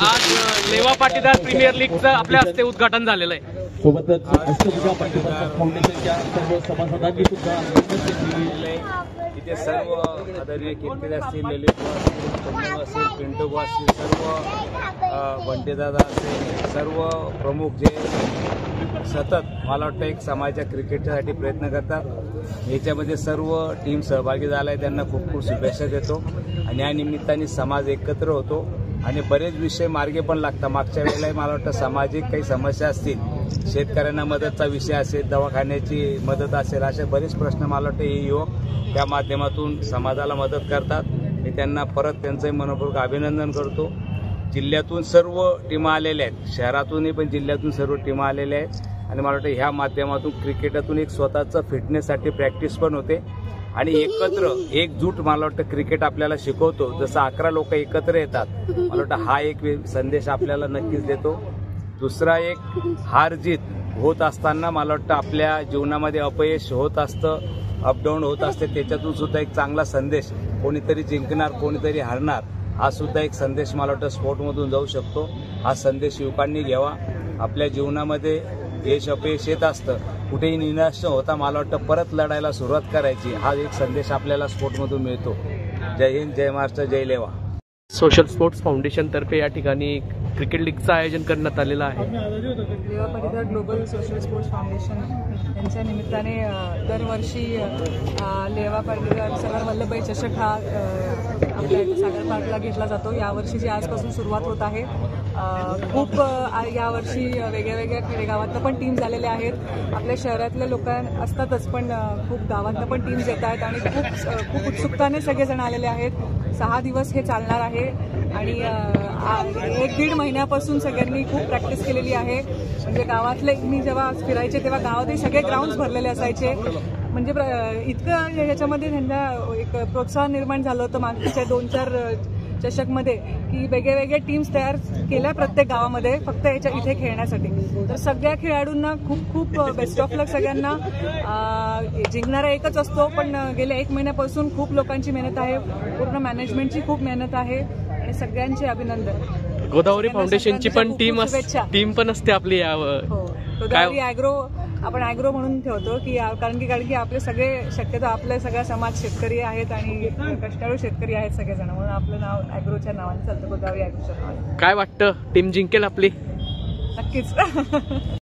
आज लेवा पाटीदार प्रीमियर लीगचं आपल्या हस्ते उद्घाटन झालेलं आहे। सोबतच अष्टभुजा पाटीदार फाउंडेशनच्या सर्व सभासदांनी सुद्धा इथे सर्व आदरणीय कीर्ती असतील, ललित असेल, पिंटू असतील, सर्व बंटेदादा असेल, सर्व प्रमुख जे सतत मला वाटतं एक समाजाच्या क्रिकेटसाठी प्रयत्न करतात। याच्यामध्ये सर्व टीम सहभागी झाला आहे, त्यांना खूप खूप शुभेच्छा देतो आणि या निमित्ताने समाज एकत्र होतो आणि बरेच विषय मार्गे पण लागतात। मागच्या वेळेला मला वाटतं सामाजिक काही समस्या असतील, शेतकऱ्यांना मदतचा विषय असेल, दवाखान्याची मदत असेल, असे बरेच प्रश्न मला वाटतं हे युवक त्या माध्यमातून समाजाला मदत करतात। मी त्यांना परत त्यांचंही मनपूर्वक अभिनंदन करतो। जिल्ह्यातून सर्व टीमा आलेल्या आहेत, शहरातूनही पण जिल्ह्यातून सर्व टीमा आलेल्या आहेत आणि मला वाटतं ह्या माध्यमातून क्रिकेटातून एक स्वतःचं फिटनेससाठी प्रॅक्टिस पण होते आणि एकत्र एकजूट मला वाटतं क्रिकेट आपल्याला शिकवतो। जसं 11 लोक एकत्र येतात, मला वाटतं हा एक संदेश आपल्याला नक्कीच देतो। दुसरा एक हार जीत होत असताना मला वाटतं आपल्या जीवनामध्ये अपयश होत असतं, अपडाऊन होत असते, त्याच्यातून सुद्धा एक चांगला संदेश, कोणीतरी जिंकणार कोणीतरी हारणार, हा सुद्धा एक संदेश मला वाटतं स्पोर्टमधून जाऊ शकतो। हा संदेश युवकांनी घ्यावा। आपल्या जीवनामध्ये यश अपयश येत असतं, कुठेही निराश न होता मला वाटतं परत लढायला सुरुवात करायची, हा एक संदेश आपल्याला स्पोर्टमधून मिळतो। जय हिंद, जय महाराष्ट्र, जय लेवा। सोशल स्पोर्ट्स फाउंडेशन तर्फे या ठिकाणी क्रिकेट लीगचं आयोजन करण्यात आलेलं आहे। लेवा Patidar global social sports foundation यांच्या निमित्ताने दरवर्षी लेवा पाटीदार सरदार वल्लभभाई चषक हा आपल्या सागर पार्कला घेतला जातो। यावर्षीची आजपासून सुरुवात होत आहे। खूप यावर्षी वेगळ्या वेगळ्या खेडेगावातनं पण टीम झालेल्या आहेत। आपल्या शहरातले लोक असतातच, पण खूप गावातनं पण टीम्स येत आहेत आणि खूप उत्सुकताने सगळेजण आलेले आहेत। 6 दिवस हे चालणार आहे आणि 1-1.5 महिन्यापासून सगळ्यांनी खूप प्रॅक्टिस केलेली आहे। म्हणजे गावातले मी जेव्हा फिरायचे तेव्हा गावातही सगळे ग्राउंड्स भरलेले असायचे। म्हणजे इतकं याच्यामध्ये त्यांना एक प्रोत्साहन निर्माण झालं होतं मागच्या 2-4 चषकमध्ये की वेगळे टीम्स तयार केल्या प्रत्येक गावामध्ये फक्त इथे खेळण्यासाठी। तर सगळ्या खेळाडूंना खूप खूप बेस्ट ऑफ लक सगळ्यांना। जिंकणारा एकच असतो, पण गेल्या 1 महिन्यापासून खूप लोकांची मेहनत आहे, पूर्ण मॅनेजमेंटची खूप मेहनत आहे आणि सगळ्यांचे अभिनंदन। गोदावरी फाउंडेशनची पण टीम पण असते आपली यावर। हो, गोदावरी ॲग्रो आपण ॲग्रो म्हणून ठेवतो की कारण की आपले सगळे शक्यतो आपले सगळा समाज शेतकरी आहेत आणि कष्टाळू शेतकरी आहेत सगळेजण, म्हणून आपलं नाव ॲग्रोच्या नावाने चालतं, गोदावरी ॲग्रोच्या नावाने। काय वाटतं, टीम जिंकेल आपली? नक्कीच।